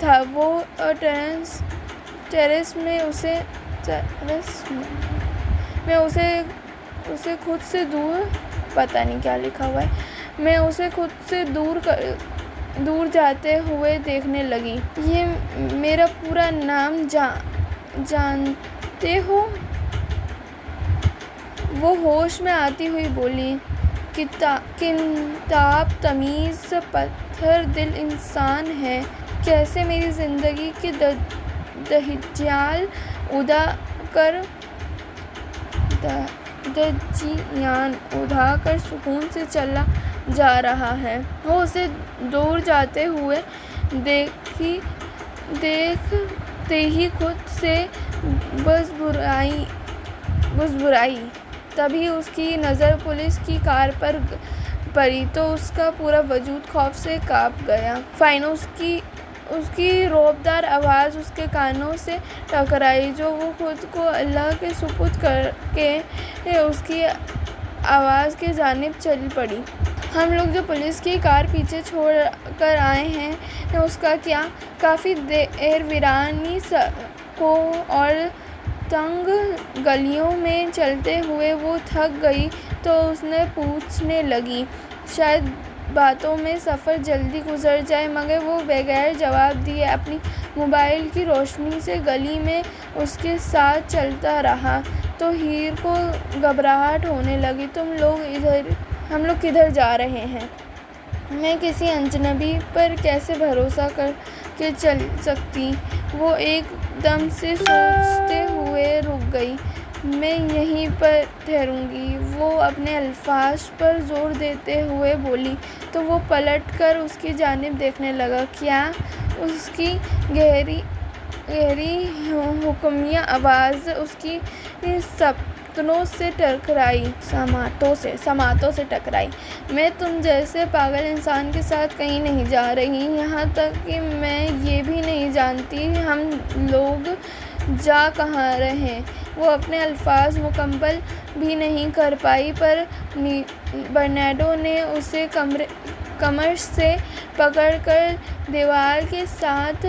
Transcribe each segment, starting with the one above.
تھا۔ وہ ٹیرس میں اسے خود سے دور پتہ نہیں کیا لکھا ہوا ہے میں اسے خود سے دور جاتے ہوئے دیکھنے لگی۔ یہ میرا پورا نام جانتے ہو؟ وہ ہوش میں آتی ہوئی بولی۔ کتاب تمیز پتھر دل انسان ہے، کیسے میری زندگی کے دہلیز اڑا کر سکون سے چلا جا رہا ہے۔ وہ اسے دور جاتے ہوئے دیکھتے ہی خود سے مسکرائی۔ تبھی اس کی نظر پولیس کی کار پر پڑی تو اس کا پورا وجود خوف سے کانپ گیا۔ فائن! اس کی رعبدار آواز اس کے کانوں سے ٹکرائی جو وہ خود کو اللہ کے سپرد کر کے اس کی آواز کی جانب چل پڑی۔ ہم لوگ جو پولیس کی کار پیچھے چھوڑ کر آئے ہیں اس کا کیا؟ کافی دیر ویرانی سڑکوں اور تنگ گلیوں میں چلتے ہوئے وہ تھک گئی تو اس نے پوچھنے لگی۔ شاید باتوں میں سفر جلدی گزر جائے، مگر وہ بغیر جواب دیے اپنی موبائل کی روشنی سے گلی میں اس کے ساتھ چلتا رہا تو ہیر کو گھبراہٹ ہونے لگی۔ ہم لوگ کدھر جا رہے ہیں؟ میں کسی اجنبی پر کیسے بھروسہ کر کے چل سکتی؟ وہ ایک دم سے سوچتے ہوئے رک گئی۔ میں یہیں پر ٹھہروں گی، وہ اپنے الفاظ پر زور دیتے ہوئے بولی تو وہ پلٹ کر اس کی جانب دیکھنے لگا۔ کیا؟ اس کی گہری حکمیہ آواز اس کی سماعتوں سے ٹکرائی۔ میں تم جیسے پاگل انسان کے ساتھ کہیں نہیں جا رہی، یہاں تک کہ میں یہ بھی نہیں جانتی ہم لوگ جا کہاں رہے ہیں۔ وہ اپنے الفاظ مکمل بھی نہیں کر پائی پر برنارڈو نے اسے کمر سے پکڑ کر دیوار کے ساتھ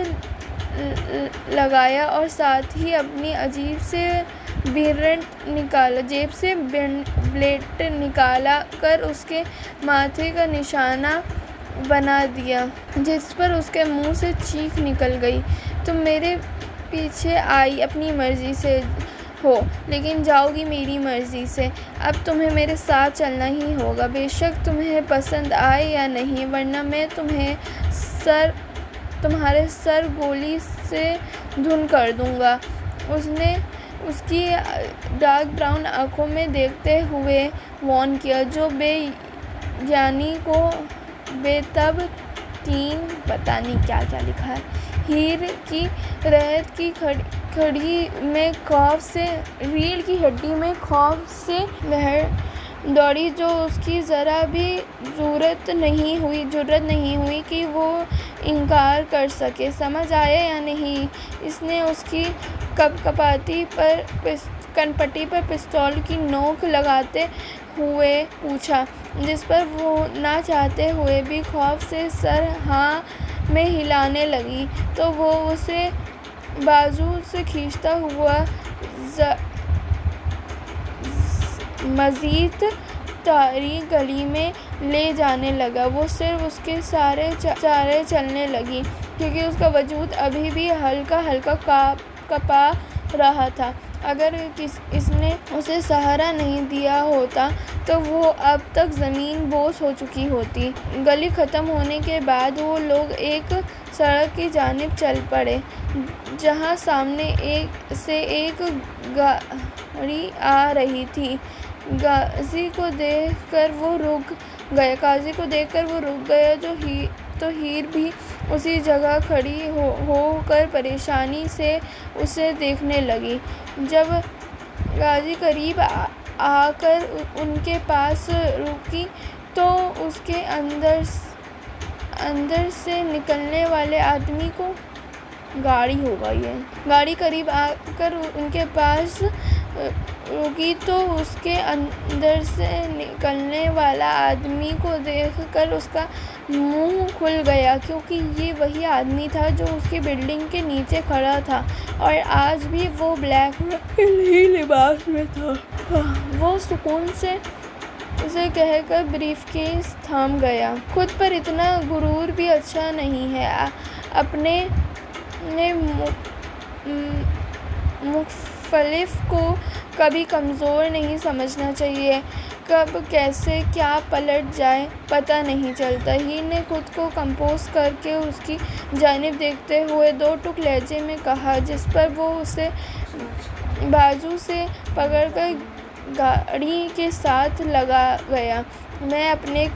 لگایا اور ساتھ ہی اپنی جیب سے بلیٹ نکال کر اس کے ماتھے کا نشانہ بنا دیا، جس پر اس کے منہ سے چیخ نکل گئی۔ تم میرے پیچھے آئی اپنی مرضی سے ہو، لیکن جاؤ گی میری مرضی سے۔ اب تمہیں میرے ساتھ چلنا ہی ہوگا، بے شک تمہیں پسند آئے یا نہیں، ورنہ میں تمہارے سر گولی سے دھن کر دوں گا۔ اس نے اس کی ڈارک براؤن آنکھوں میں دیکھتے ہوئے وارن کیا، جو بے یعنی کو بے تاب تین پتہ نہیں کیا لکھا ہے۔ ہیر کی ریڑھ کی ہڈی میں خوف سے لہر دوڑی جو اس کی ذرا بھی جرأت نہیں ہوئی کہ وہ انکار کر سکے۔ سمجھ آیا یا نہیں؟ اس نے اس کی کنپٹی پر پستول کی نوک لگاتے ہوئے پوچھا، جس پر وہ نہ چاہتے ہوئے بھی خوف سے سر ہاں میں ہلانے لگی تو وہ اسے بازو سے کھینچتا ہوا مزید تاریک گلی میں لے جانے لگا۔ وہ صرف اس کے سہارے چلنے لگی کیونکہ اس کا وجود ابھی بھی ہلکا کانپا رہا تھا۔ اگر اس نے اسے سہارا نہیں دیا ہوتا تو وہ اب تک زمین بوس ہو چکی ہوتی۔ گلی ختم ہونے کے بعد وہ لوگ ایک سڑک کی جانب چل پڑے جہاں سامنے سے ایک گاڑی آ رہی تھی۔ قاضی کو دیکھ کر وہ رک گیا تو ہیر بھی اسی جگہ کھڑی ہو کر پریشانی سے اسے دیکھنے لگی۔ جب قاضی قریب آ کر ان کے پاس رکی تو اس کے اندر سے نکلنے والے آدمی کو گاڑی قریب آ کر ان کے پاس رکی تو اس کے اندر سے نکلنے والا آدمی کو دیکھ کر اس کا منہ کھل گیا کیونکہ یہ وہی آدمی تھا جو اس کی بلڈنگ کے نیچے کھڑا تھا اور آج بھی وہ بلیک ہی لباس میں تھا۔ وہ سکون سے اسے کہہ کر بریف کیس تھام گیا۔ خود پر اتنا غرور بھی اچھا نہیں ہے۔ اپنے مخالف کو کبھی کمزور نہیں سمجھنا چاہیے۔ کب کیسے کیا پلٹ جائے پتہ نہیں چلتا۔ ہیر نے خود کو کمپوز کر کے اس کی جانب دیکھتے ہوئے دو ٹوک لہجے میں کہا، جس پر وہ اسے بازو سے پکڑ کر گاڑی کے ساتھ لگا گیا۔ میں اپنے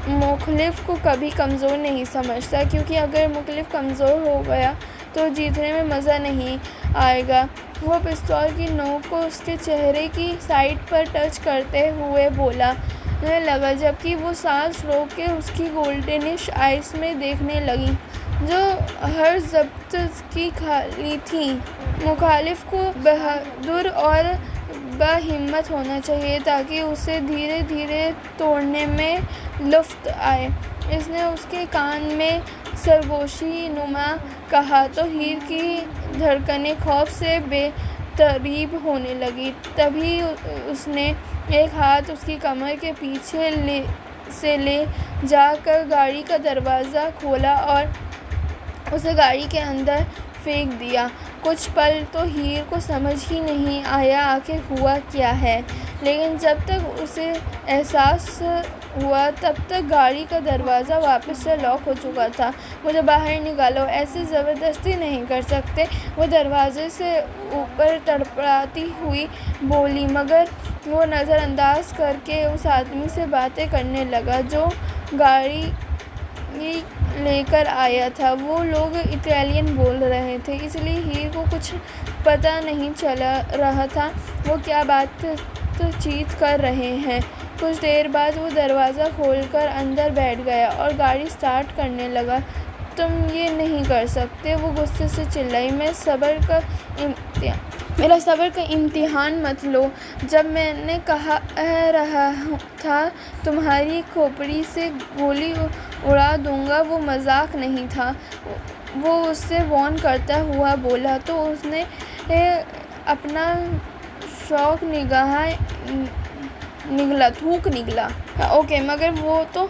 مخالف کو کبھی کمزور نہیں سمجھتا، کیونکہ اگر مخالف کمزور ہو گیا تو جیتنے میں مزہ نہیں آئے گا۔ وہ پستول کی نوک کو اس کے چہرے کی سائڈ پر ٹچ کرتے ہوئے بولنے لگا، جبکہ وہ سانس روک کے اس کی گولڈنش آئز میں دیکھنے لگی، جو ہر ضبط کی خالی تھیں۔ مخالف کو بہادر اور باہمت ہونا چاہیے تاکہ اسے دھیرے دھیرے توڑنے میں لطف آئے۔ اس نے اس کے کان میں سرگوشی نما کہا تو ہیر کی دھڑکنیں خوف سے بے ترتیب ہونے لگیں۔ تبھی اس نے ایک ہاتھ اس کی کمر کے پیچھے سے لے جا کر گاڑی کا دروازہ کھولا اور اسے گاڑی کے اندر پھینک دیا۔ کچھ پل تو ہیر کو سمجھ ہی نہیں آیا آخر ہوا کیا ہے، لیکن جب تک اسے احساس ہوا تب تک گاڑی کا دروازہ واپس سے لاک ہو چکا تھا۔ مجھے باہر نکالو، ایسی زبردستی نہیں کر سکتے، وہ دروازے سے اوپر تڑپتی ہوئی بولی، مگر وہ نظر انداز کر کے اس آدمی سے باتیں کرنے لگا جو گاڑی لے کر آیا تھا۔ وہ لوگ اٹالیان بول رہے تھے، اس لیے ہیر کو کچھ پتہ نہیں چل رہا تھا وہ کیا بات چیت کر رہے ہیں۔ کچھ دیر بعد وہ دروازہ کھول کر اندر بیٹھ گیا اور گاڑی سٹارٹ کرنے لگا۔ تم یہ نہیں کر سکتے، وہ غصے سے چلائی۔ میرا صبر کا امتحان مت لو۔ جب میں نے کہہ رہا تھا تمہاری کھوپڑی سے گولی اڑا دوں گا، وہ مذاق نہیں تھا، وہ اس سے وارن کرتا ہوا بولا تو اس نے اپنا شوق تھوک نکلا۔ اوکے، مگر وہ تو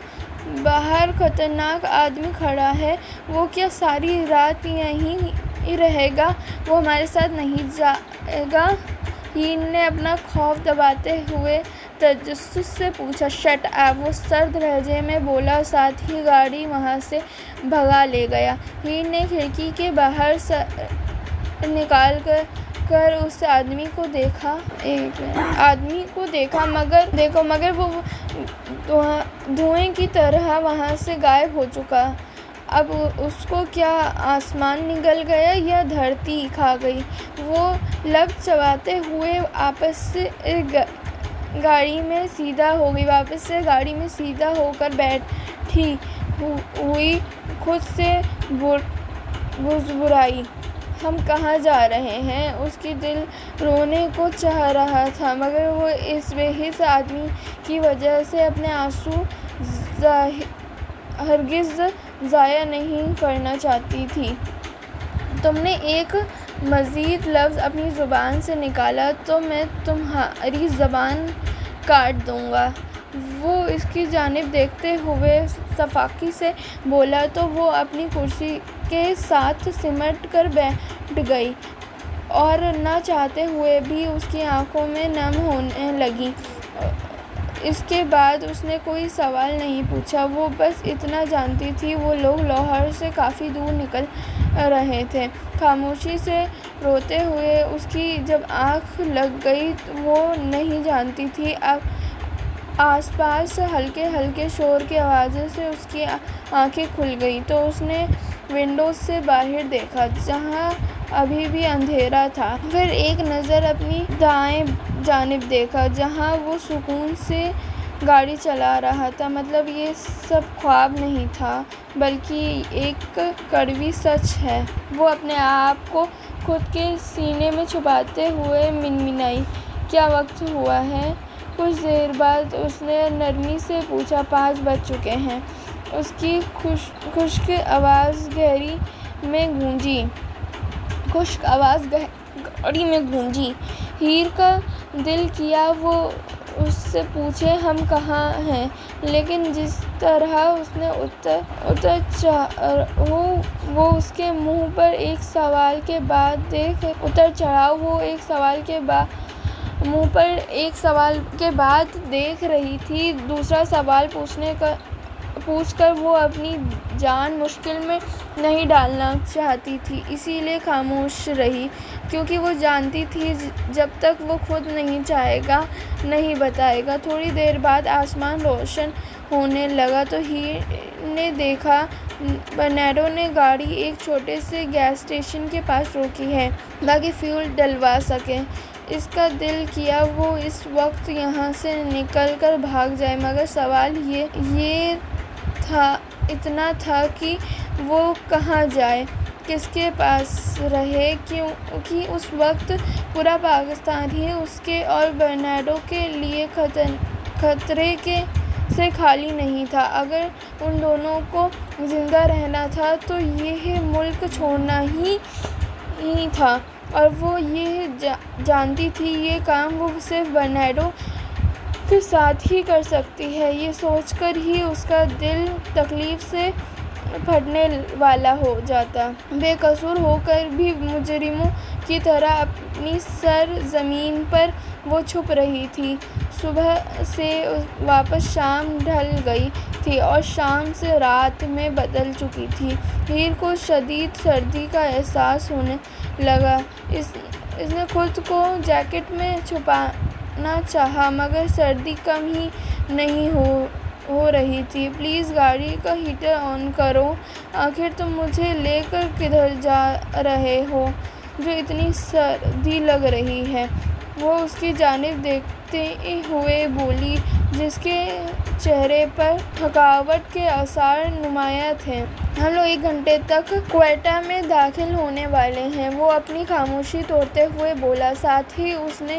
باہر خطرناک آدمی کھڑا ہے، وہ کیا ساری رات یہیں رہے گا؟ وہ ہمارے ساتھ نہیں جائے گا؟ ہیر نے اپنا خوف دباتے ہوئے تجسس سے پوچھا۔ شٹ اپ، وہ سرد لہجے میں بولا اور ساتھ ہی گاڑی وہاں سے بھگا لے گیا۔ ہیر نے کھڑکی کے باہر سر نکال کر اس آدمی کو دیکھا مگر وہ دھوئیں کی طرح وہاں سے غائب ہو چکا۔ اب اس کو کیا آسمان نگل گیا یا دھرتی کھا گئی؟ وہ لب چباتے ہوئے واپس سے گاڑی میں سیدھا ہو کر بیٹھی ہوئی خود سے مسکرائی۔ ہم کہاں جا رہے ہیں؟ اس کی دل رونے کو چاہ رہا تھا، مگر وہ اس بے حس آدمی کی وجہ سے اپنے آنسو ہرگز ضائع نہیں کرنا چاہتی تھی۔ تم نے ایک مزید لفظ اپنی زبان سے نکالا تو میں تمہاری زبان کاٹ دوں گا۔ وہ اس کی جانب دیکھتے ہوئے شفقت سے بولا تو وہ اپنی کرسی کے ساتھ سمٹ کر بیٹھ گئی اور نہ چاہتے ہوئے بھی اس کی آنکھوں میں نم ہونے لگیں۔ اس کے بعد اس نے کوئی سوال نہیں پوچھا، وہ بس اتنا جانتی تھی وہ لوگ لاہور سے کافی دور نکل رہے تھے۔ خاموشی سے روتے ہوئے اس کی جب آنکھ لگ گئی وہ نہیں جانتی تھی آس پاس ہلکے ہلکے شور کی آوازوں سے اس کی آنکھیں کھل گئیں تو اس نے ونڈو سے باہر دیکھا جہاں ابھی بھی اندھیرا تھا، پھر ایک نظر اپنی دائیں جانب دیکھا جہاں وہ سکون سے گاڑی چلا رہا تھا۔ مطلب یہ سب خواب نہیں تھا بلکہ ایک کڑوی سچ ہے۔ وہ اپنے آپ کو خود کے سینے میں چھپاتے ہوئے منمنائی، کیا وقت ہوا ہے؟ کچھ دیر بعد اس نے نرمی سے پوچھا، 5 بج چکے ہیں۔ اس کی خشک آواز گہری میں گونجی۔ ہیر کا دل کیا وہ اس سے پوچھے ہم کہاں ہیں، لیکن جس طرح اس نے وہ اس کے منہ پر ایک سوال کے بعد دیکھ رہی تھی، دوسرا سوال پوچھ کر وہ اپنی جان مشکل میں نہیں ڈالنا چاہتی تھی، اسی لیے خاموش رہی، کیونکہ وہ جانتی تھی جب تک وہ خود نہیں چاہے گا نہیں بتائے گا۔ تھوڑی دیر بعد آسمان روشن ہونے لگا تو ہیر نے دیکھا برنارڈو نے گاڑی ایک چھوٹے سے گیس اسٹیشن کے پاس روکی ہے تاکہ فیول ڈلوا سکے۔ اس کا دل کیا وہ اس وقت یہاں سے نکل کر بھاگ جائے، مگر سوال یہ اتنا تھا کہ وہ کہاں جائے، کس کے پاس رہے، کیونکہ اس وقت پورا پاکستان ہی اس کے اور برنارڈو کے لیے خطرے سے خالی نہیں تھا۔ اگر ان دونوں کو زندہ رہنا تھا تو یہ ملک چھوڑنا ہی تھا، اور وہ یہ جانتی تھی یہ کام وہ صرف برنارڈو کے ساتھ ہی کر سکتی ہے۔ یہ سوچ کر ہی اس کا دل تکلیف سے پھٹنے والا ہو جاتا۔ بے قصور ہو کر بھی مجرموں کی طرح اپنی سرزمین پر وہ چھپ رہی تھی۔ صبح سے واپس شام ڈھل گئی تھی اور شام سے رات میں بدل چکی تھی۔ ہیر کو شدید سردی کا احساس ہونے لگا۔ اس نے خود کو جیکٹ میں چھپانا چاہا، مگر سردی کم ہی نہیں ہو رہی تھی۔ پلیز گاڑی کا ہیٹر آن کرو، آخر تم مجھے لے کر کدھر جا رہے ہو جو اتنی سردی لگ رہی ہے؟ وہ اس کی جانب دیکھتے ہوئے بولی، جس کے چہرے پر تھکاوٹ کے آثار نمایاں تھے۔ ہم لوگ 1 گھنٹے تک کوئٹہ میں داخل ہونے والے ہیں، وہ اپنی خاموشی توڑتے ہوئے بولا، ساتھ ہی اس نے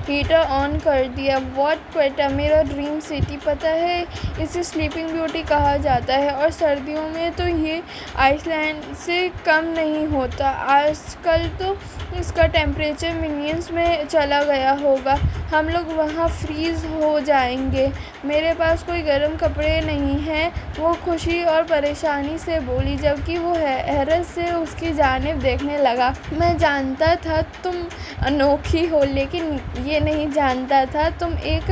ہیٹر آن کر دیا۔ واٹ؟ کوئٹہ میرا ڈریم سٹی، پتہ ہے اسے سلیپنگ بیوٹی کہا جاتا ہے، اور سردیوں میں تو یہ آئس لینڈ سے کم نہیں ہوتا۔ آج کل تو اس کا ٹیمپریچر ملینز میں چلا گیا ہوگا، ہم لوگ وہاں فریز ہو جائیں گے۔ میرے پاس کوئی گرم کپڑے نہیں ہیں، وہ خوشی اور پریشانی سے بولی، جبکہ وہ حیرت سے اس کی جانب دیکھنے لگا۔ میں جانتا تھا تم انوکھی ہو، لیکن یہ نہیں جانتا تھا تم ایک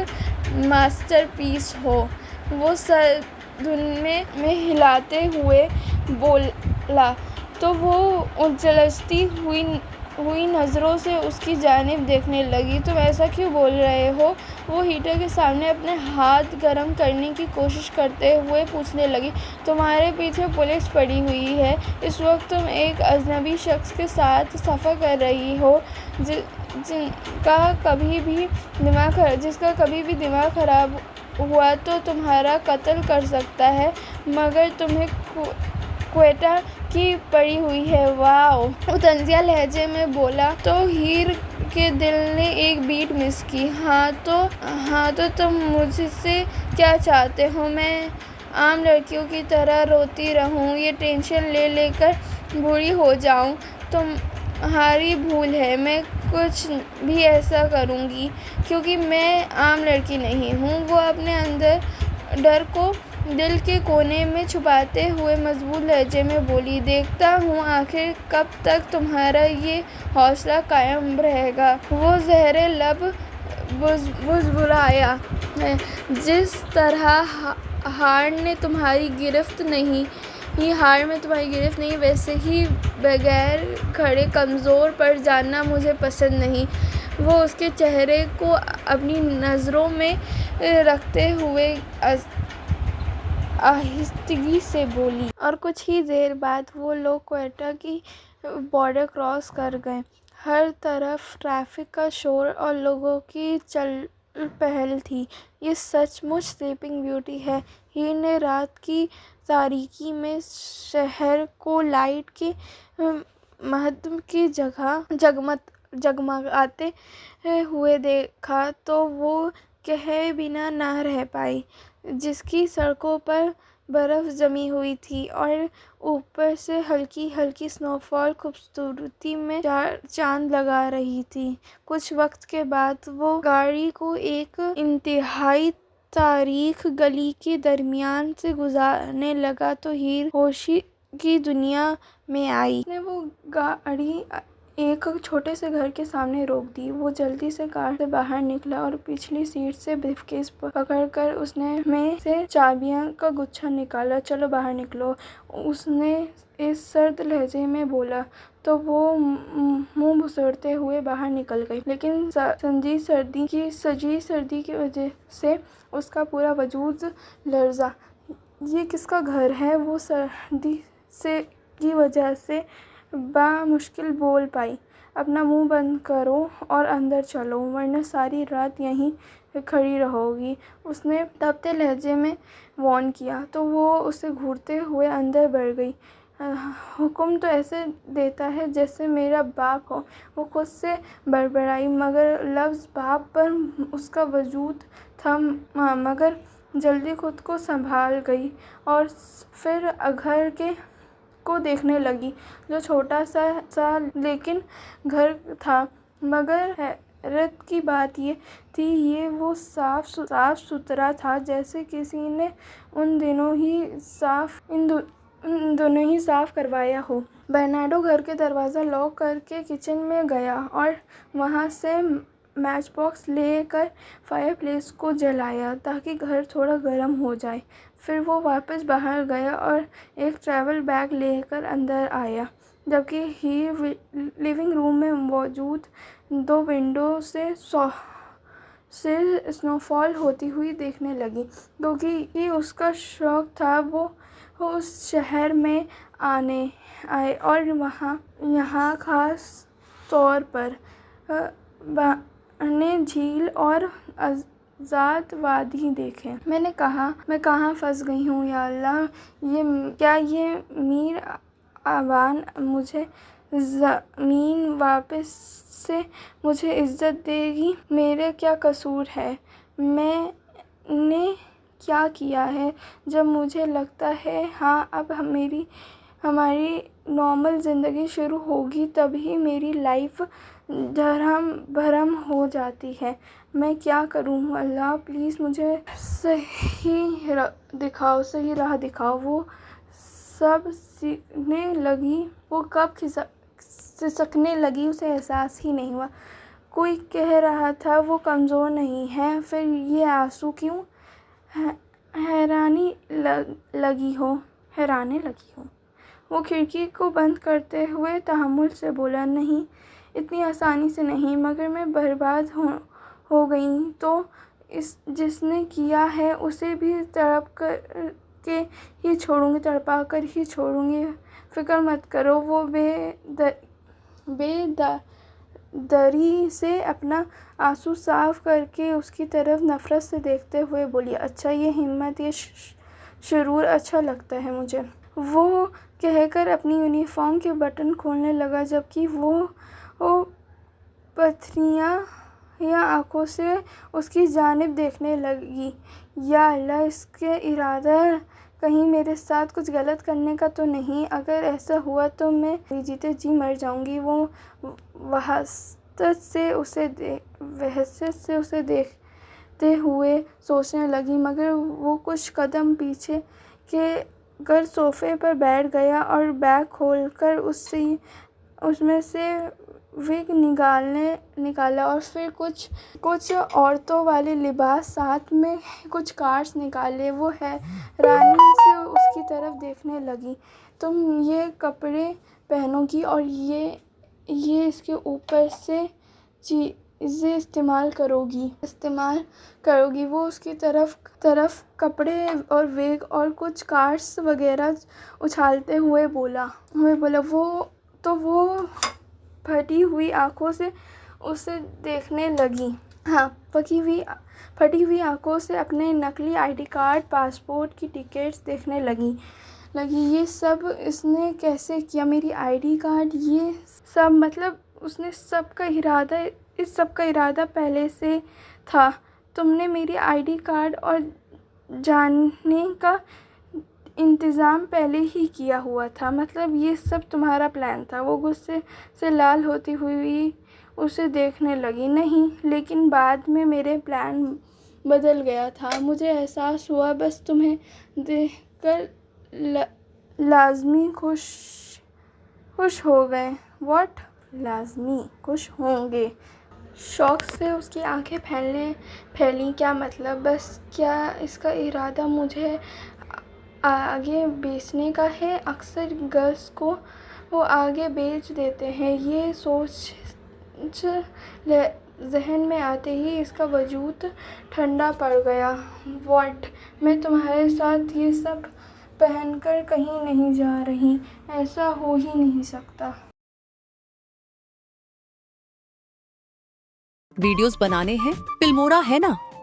ماسٹر پیس ہو، وہ سر دھننے میں ہلاتے ہوئے بولا، تو وہ جلستی ہوئی نظروں سے اس کی جانب دیکھنے لگی۔ تم ایسا کیوں بول رہے ہو؟ وہ ہیٹر کے سامنے اپنے ہاتھ گرم کرنے کی کوشش کرتے ہوئے پوچھنے لگی۔ تمہارے پیچھے پولیس پڑی ہوئی ہے، اس وقت تم ایک اجنبی شخص کے ساتھ سفر کر رہی ہو جس کا کبھی بھی دماغ خراب ہوا تو تمہارا قتل کر سکتا ہے، مگر تمہیں کوئٹہ کی پڑی ہوئی ہے۔ واؤ! وہ طنزیہ لہجے میں بولا تو ہیر کے دل نے ایک بیٹ مس کی۔ ہاں تو تم مجھ سے کیا چاہتے ہو؟ میں عام لڑکیوں کی طرح روتی رہوں، یہ ٹینشن لے لے کر بوڑھی ہو جاؤں؟ تمہاری بھول ہے، میں کچھ بھی ایسا کروں گی کیونکہ میں عام لڑکی نہیں ہوں۔ وہ اپنے ڈر کو دل کے کونے میں چھپاتے ہوئے مضبوط لہجے میں بولی، دیکھتا ہوں آخر کب تک تمہارا یہ حوصلہ قائم رہے گا۔ وہ زہرے لب مسکرایا، جس طرح ہار میں تمہاری گرفت نہیں، ویسے ہی بغیر کھڑے کمزور پڑ جانا مجھے پسند نہیں۔ وہ اس کے چہرے کو اپنی نظروں میں رکھتے ہوئے آہستگی سے بولی۔ اور کچھ ہی دیر بعد وہ لوگ کوئٹہ کی بارڈر کراس کر گئے۔ ہر طرف ٹریفک کا شور اور لوگوں کی چہل پہل تھی۔ یہ سچ مچ سلیپنگ بیوٹی ہے۔ ہیر نے رات کی تاریکی میں شہر کو لائٹ کے مہتم کی جگمگاتے ہوئے دیکھا تو وہ کہے بنا نہ رہ پائی۔ جس کی سڑکوں پر برف جمی ہوئی تھی اور اوپر سے ہلکی ہلکی سنو فال خوبصورتی میں چاند لگا رہی تھی۔ کچھ وقت کے بعد وہ گاڑی کو ایک انتہائی تاریک گلی کے درمیان سے گزارنے لگا تو ہیر ہوشی کی دنیا میں آئی۔ اس نے وہ گاڑی ایک چھوٹے سے گھر کے سامنے روک دی۔ وہ جلدی سے کار سے باہر نکلا اور پچھلی سیٹ سے بریف کیس پکڑ کر اس نے میں سے چابیاں کا گچھا نکالا۔ چلو باہر نکلو، اس نے اس سرد لہجے میں بولا تو وہ منہ بسوڑتے ہوئے باہر نکل گئی، لیکن سجی سردی کی وجہ سے اس کا پورا وجود لرزا۔ یہ کس کا گھر ہے؟ وہ سردی کی وجہ سے بامشکل بول پائی۔ اپنا منہ بند کرو اور اندر چلو، ورنہ ساری رات یہیں کھڑی رہو گی، اس نے تپتے لہجے میں وارن کیا، تو وہ اسے گھورتے ہوئے اندر بڑھ گئی۔ حکم تو ایسے دیتا ہے جیسے میرا باپ ہو، وہ خود سے بڑبڑائی، مگر لفظ باپ پر اس کا وجود تھا، مگر جلدی خود کو سنبھال گئی اور پھر گھر کو دیکھنے لگی، جو چھوٹا سا لیکن گھر تھا، مگر حیرت کی بات یہ تھی یہ وہ صاف ستھرا تھا جیسے کسی نے ان دنوں ہی صاف کروایا ہو۔ برنارڈو گھر کا دروازہ لاک کر کے کچن میں گیا اور وہاں سے میچ باکس لے کر فائر پلیس کو جلایا تاکہ گھر تھوڑا گرم ہو جائے۔ پھر وہ واپس باہر گیا اور ایک ٹریول بیگ لے کر اندر آیا، جبکہ ہیر لیونگ روم میں موجود دو ونڈو سے سنو فال ہوتی ہوئی دیکھنے لگی، کیونکہ اس کا شوق تھا وہ اس شہر میں آئے اور یہاں خاص طور پر بارنی جھیل اور آزاد وادی دیکھے۔ میں نے کہا، میں کہاں پھنس گئی ہوں یا اللہ! کیا یہ میر آبان مجھے زمین واپس سے مجھے عزت دے گی؟ میرا کیا قصور ہے؟ میں نے کیا کیا ہے جب مجھے لگتا ہے ہاں اب ہماری نارمل زندگی شروع ہوگی تبھی میری لائف دھرم بھرم ہو جاتی ہے؟ میں کیا کروں؟ اللہ پلیز مجھے صحیح راہ دکھاؤ۔ وہ کب سسکنے لگی، اسے احساس ہی نہیں ہوا۔ کوئی کہہ رہا تھا وہ کمزور نہیں ہے، پھر یہ آنسو کیوں؟ حیرانے لگی ہو۔ وہ کھڑکی کو بند کرتے ہوئے تحمل سے بولا، نہیں، اتنی آسانی سے نہیں، مگر میں برباد ہو گئی تو جس نے کیا ہے اسے بھی تڑپا کر ہی چھوڑوں گی۔ فکر مت کرو۔ وہ بے دری سے اپنا آنسو صاف کر کے اس کی طرف نفرت سے دیکھتے ہوئے بولی، اچھا، یہ ہمت، یہ شرور اچھا لگتا ہے مجھے۔ وہ کہہ کر اپنی یونیفارم کے بٹن کھولنے لگا، جبکہ وہ پتھریاں آنکھوں سے اس کی جانب دیکھنے لگی۔ یا اللہ، اس کا ارادہ کہیں میرے ساتھ کچھ غلط کرنے کا تو نہیں؟ اگر ایسا ہوا تو میں جیتے جی مر جاؤں گی۔ وہ وحشت سے اسے دیکھتے ہوئے سوچنے لگی، مگر وہ کچھ قدم پیچھے کر صوفے پر بیٹھ گیا اور بیگ کھول کر اس میں سے وگ نکالا اور پھر کچھ عورتوں والے لباس، ساتھ میں کچھ کارڈز نکالے۔ وہ حیرانی سے اس کی طرف دیکھنے لگی۔ تم یہ کپڑے پہنو گی اور یہ اس کے اوپر سے چیزیں استعمال کرو گی۔ وہ اس کی طرف کپڑے اور وگ اور کچھ کارڈز وغیرہ اچھالتے ہوئے بولا۔ وہ پھٹی ہوئی آنکھوں سے اسے دیکھنے لگی۔ ہاں، پھٹی ہوئی آنکھوں سے اپنے نقلی آئی ڈی کارڈ، پاسپورٹ کی ٹکٹس دیکھنے لگی۔ یہ سب اس نے کیسے کیا؟ میری آئی ڈی کارڈ، یہ سب مطلب اس سب کا ارادہ پہلے سے تھا۔ تم نے میری آئی ڈی کارڈ اور جانے کا انتظام پہلے ہی کیا ہوا تھا، مطلب یہ سب تمہارا پلان تھا۔ وہ غصے سے لال ہوتی ہوئی اسے دیکھنے لگی۔ نہیں، لیکن بعد میں میرے پلان بدل گیا تھا۔ مجھے احساس ہوا بس تمہیں دیکھ کر لازمی خوش ہو گئے۔ واٹ؟ لازمی خوش ہوں گے؟ شوق سے اس کی آنکھیں پھیلیں۔ کیا مطلب؟ بس کیا اس کا ارادہ مجھے آگے بیچنے کا ہے؟ اکثر گرلز کو وہ آگے بیچ دیتے ہیں۔ یہ سوچ ذہن میں آتے ہی اس کا وجود ٹھنڈا پڑ گیا۔ واٹ؟ میں تمہارے ساتھ یہ سب پہن کر کہیں نہیں جا رہی، ایسا ہو ہی نہیں سکتا۔ ویڈیوز بنانے ہیں؟ فلمورا ہے نا۔